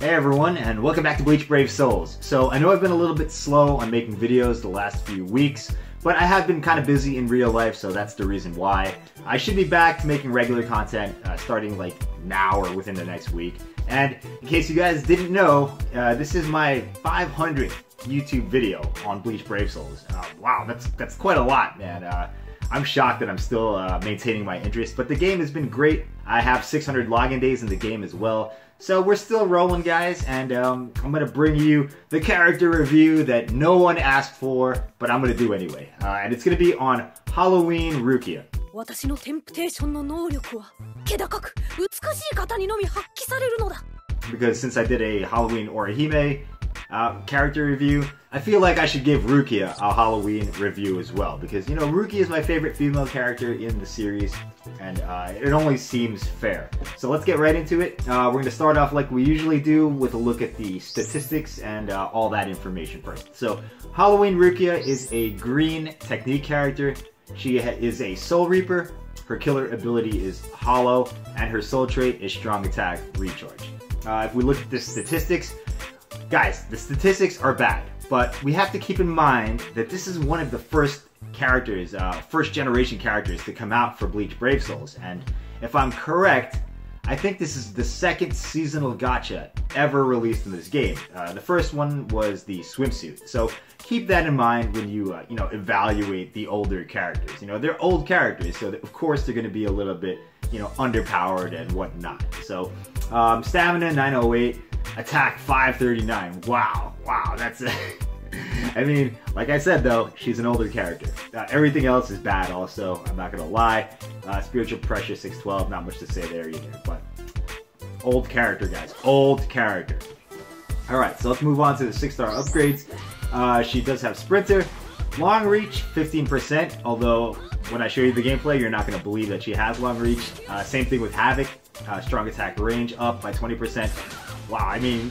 Hey everyone, and welcome back to Bleach Brave Souls. So I know I've been a little bit slow on making videos the last few weeks, but I have been kind of busy in real life, so that's the reason why. I should be back to making regular content starting like now or within the next week. And in case you guys didn't know, this is my 500th YouTube video on Bleach Brave Souls. Wow, that's quite a lot, man. I'm shocked that I'm still maintaining my interest, but the game has been great. I have 600 login days in the game as well. So we're still rolling, guys, and I'm going to bring you the character review that no one asked for, but I'm going to do anyway. And it's going to be on Halloween Rukia. Because since I did a Halloween Orihime character review, I feel like I should give Rukia a Halloween review as well. Because, you know, Rukia is my favorite female character in the series, and it only seems fair. So let's get right into it. We're going to start off like we usually do with a look at the statistics and all that information first. So Halloween Rukia is a green technique character. She is a Soul Reaper. Her killer ability is Hollow, and her soul trait is Strong Attack Recharge. If we look at the statistics, guys, the statistics are bad, but we have to keep in mind that this is one of the first characters, first generation characters to come out for Bleach Brave Souls, and if I'm correct, I think this is the second seasonal gacha ever released in this game. The first one was the swimsuit, so keep that in mind when you, you know, evaluate the older characters. You know, they're old characters, so of course they're going to be a little bit, you know, underpowered and whatnot. So, stamina 908, attack 539. Wow, that's I mean, like I said though, she's an older character. Everything else is bad also, I'm not gonna lie. Spiritual pressure 612, not much to say there either, but old character, guys, old character. Alright, so let's move on to the 6-star upgrades. She does have Sprinter, Long Reach 15%, although when I show you the gameplay, you're not going to believe that she has Long Reach. Same thing with Havoc, Strong Attack Range up by 20%. Wow, I mean,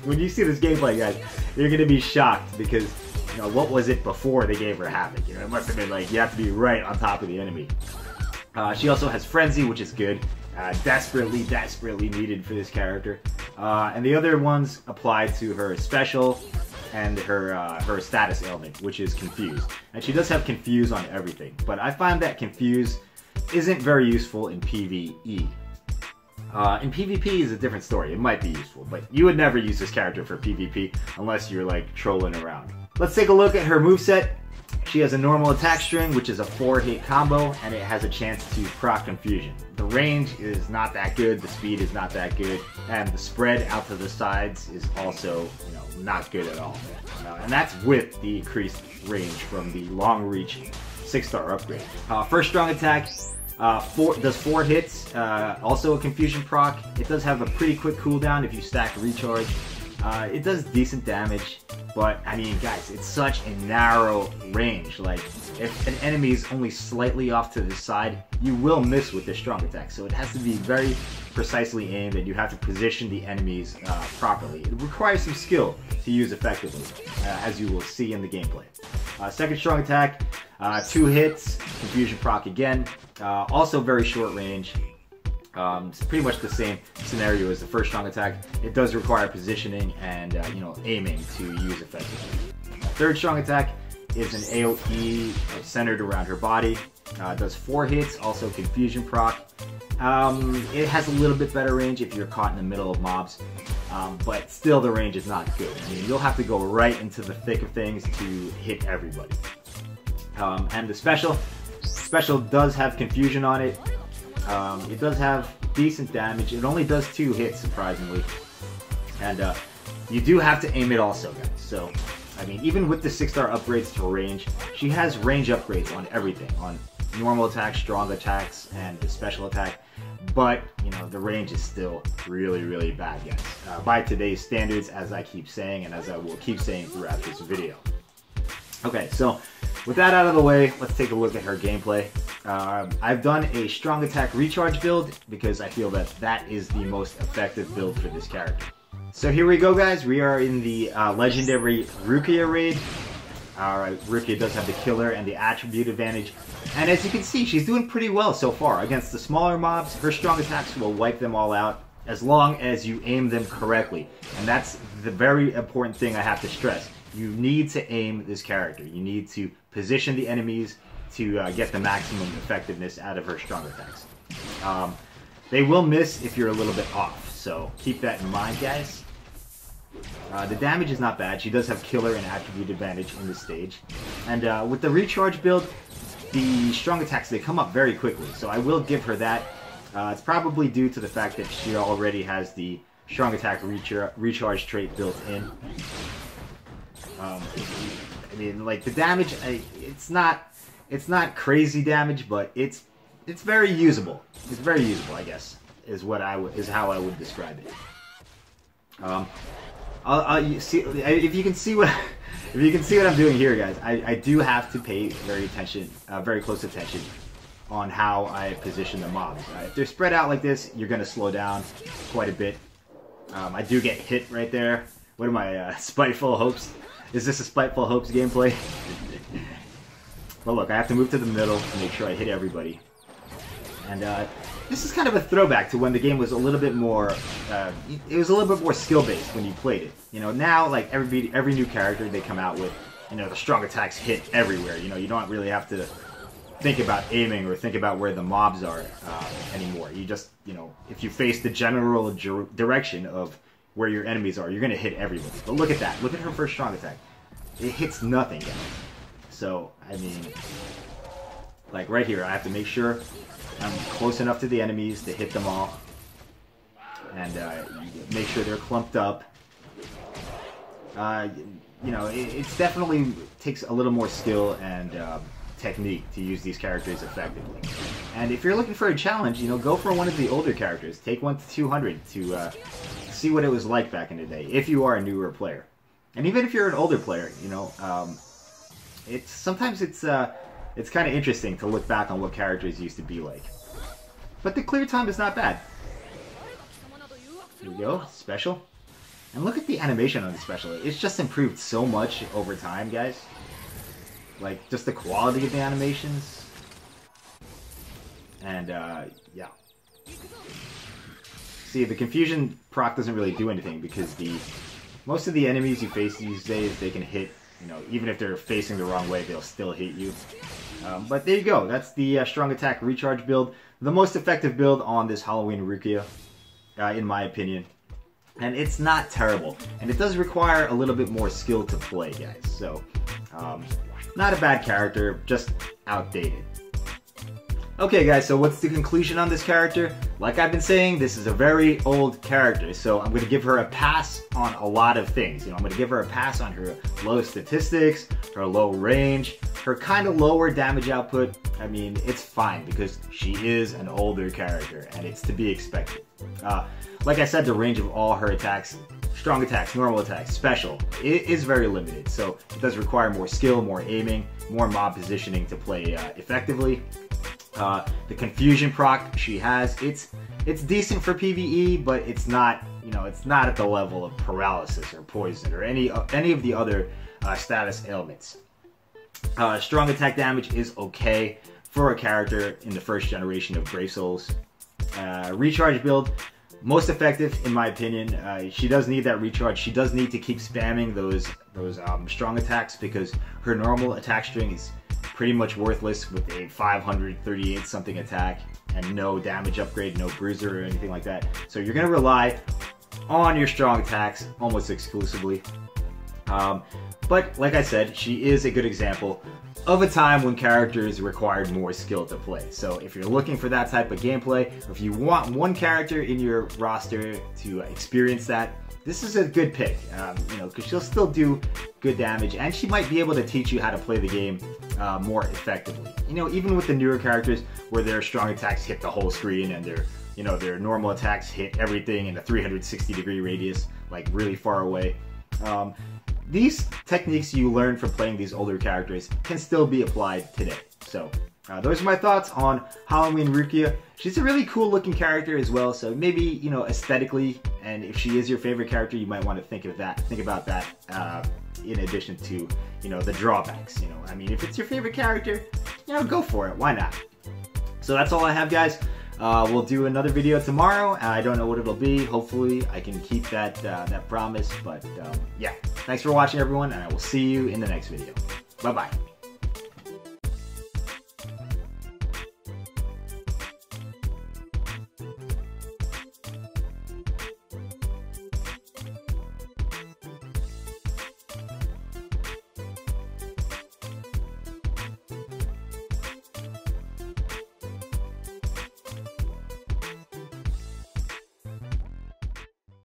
when you see this gameplay, guys, you're going to be shocked because, you know, what was it before they gave her Havoc? You know, it must have been like, you have to be right on top of the enemy. She also has Frenzy, which is good. Desperately needed for this character. And the other ones apply to her special and her status ailment, which is Confuse. And she does have Confuse on everything, but I find that Confuse isn't very useful in PvE. In PvP is a different story. It might be useful, but you would never use this character for PvP unless you're like trolling around. Let's take a look at her moveset. She has a normal attack string, which is a 4-hit combo, and it has a chance to proc Confusion. The range is not that good, the speed is not that good, and the spread out to the sides is also, you know, not good at all. And that's with the increased range from the Long Reach 6-star upgrade. First strong attack does 4 hits, also a Confusion proc. It does have a pretty quick cooldown if you stack Recharge. It does decent damage, but I mean, guys, it's such a narrow range. Like, if an enemy is only slightly off to the side, you will miss with this strong attack. So it has to be very precisely aimed, and you have to position the enemies properly. It requires some skill to use effectively, as you will see in the gameplay. Second strong attack, 2 hits, Confusion proc again, also very short range. It's pretty much the same scenario as the first strong attack. It does require positioning and you know, aiming to use effectively. Third strong attack is an AoE centered around her body. It does 4 hits, also Confusion proc. It has a little bit better range if you're caught in the middle of mobs, but still the range is not good. I mean, you'll have to go right into the thick of things to hit everybody. And the special does have Confusion on it. It does have decent damage. It only does 2 hits, surprisingly. And you do have to aim it also, guys. So, I mean, even with the 6-star upgrades to range, she has range upgrades on everything. On normal attacks, strong attacks, and the special attack. But, you know, the range is still really bad, guys. By today's standards, as I keep saying, and as I will keep saying throughout this video. Okay, so with that out of the way, let's take a look at her gameplay. I've done a strong attack recharge build because I feel that that is the most effective build for this character. So here we go, guys. We are in the legendary Rukia raid. Alright, Rukia does have the killer and the attribute advantage. And as you can see, she's doing pretty well so far. Against the smaller mobs, her strong attacks will wipe them all out. as long as you aim them correctly. And that's the very important thing I have to stress. You need to aim this character. You need to position the enemies to get the maximum effectiveness out of her strong attacks. They will miss if you're a little bit off, so keep that in mind, guys. The damage is not bad. She does have killer and attribute advantage in this stage. And with the recharge build, the strong attacks, they come up very quickly, so I will give her that. It's probably due to the fact that she already has the strong attack recharge trait built in. I mean, like, the damage, it's not crazy damage, but it's very usable. It's very usable, I guess, is how I would describe it. You see, if you can see what I'm doing here, guys, I do have to pay very close attention on how I position the mobs. If they're spread out like this, you're gonna slow down quite a bit. I do get hit right there. What am I, Spiteful Hopes? Is this a Spiteful Hopes gameplay? But look, I have to move to the middle to make sure I hit everybody. And this is kind of a throwback to when the game was a little bit more, it was a little bit more skill-based when you played it. You know, now, like, every new character they come out with, you know, the strong attacks hit everywhere. You know, you don't really have to think about aiming or think about where the mobs are anymore. You just, you know, if you face the general direction of where your enemies are, you're going to hit everybody. But look at that. Look at her first strong attack. It hits nothing, guys. So, I mean, like right here, I have to make sure I'm close enough to the enemies to hit them all. And make sure they're clumped up. You know, it's definitely takes a little more skill and technique to use these characters effectively. And if you're looking for a challenge, you know, go for one of the older characters. Take one to 200 to see what it was like back in the day, if you are a newer player. And even if you're an older player, you know, sometimes it's kind of interesting to look back on what characters used to be like. But the clear time is not bad. Here we go, special. And look at the animation on the special. It's just improved so much over time, guys. Like, just the quality of the animations. And, yeah. See, the confusion proc doesn't really do anything because most of the enemies you face these days, they can hit, you know, even if they're facing the wrong way, they'll still hit you. But there you go. That's the strong attack recharge build. The most effective build on this Halloween Rukia, in my opinion. And it's not terrible. And it does require a little bit more skill to play, guys. So, not a bad character, just outdated. Okay guys, so what's the conclusion on this character? Like I've been saying, this is a very old character, so I'm going to give her a pass on a lot of things. You know, I'm going to give her a pass on her low statistics, her low range, her kind of lower damage output. I mean, it's fine because she is an older character and it's to be expected. Like I said, the range of all her attacks, strong attacks, normal attacks, special, it is very limited. So it does require more skill, more aiming, more mob positioning to play effectively. The confusion proc she has, it's decent for PvE, but it's not, you know, it's not at the level of paralysis or poison or any of the other status ailments. Strong attack damage is okay for a character in the first generation of Brave Souls. Recharge build, most effective in my opinion. She does need that recharge. She does need to keep spamming those strong attacks because her normal attack string is pretty much worthless with a 538 something attack and no damage upgrade, no bruiser or anything like that. So you're going to rely on your strong attacks almost exclusively. But like I said, she is a good example of a time when characters required more skill to play. So if you're looking for that type of gameplay, or if you want one character in your roster to experience that, this is a good pick, you know, because she'll still do good damage, and she might be able to teach you how to play the game more effectively. You know, even with the newer characters, where their strong attacks hit the whole screen, and their normal attacks hit everything in a 360-degree radius, like really far away. These techniques you learn from playing these older characters can still be applied today. So those are my thoughts on Halloween Rukia. She's a really cool looking character as well, so maybe, you know, aesthetically, and if she is your favorite character, you might want to think about that in addition to, you know, the drawbacks. You know, I mean, if it's your favorite character, you know, go for it. Why not? So that's all I have, guys. We'll do another video tomorrow. I don't know what it'll be. Hopefully, I can keep that promise. But yeah, thanks for watching, everyone, and I will see you in the next video. Bye-bye.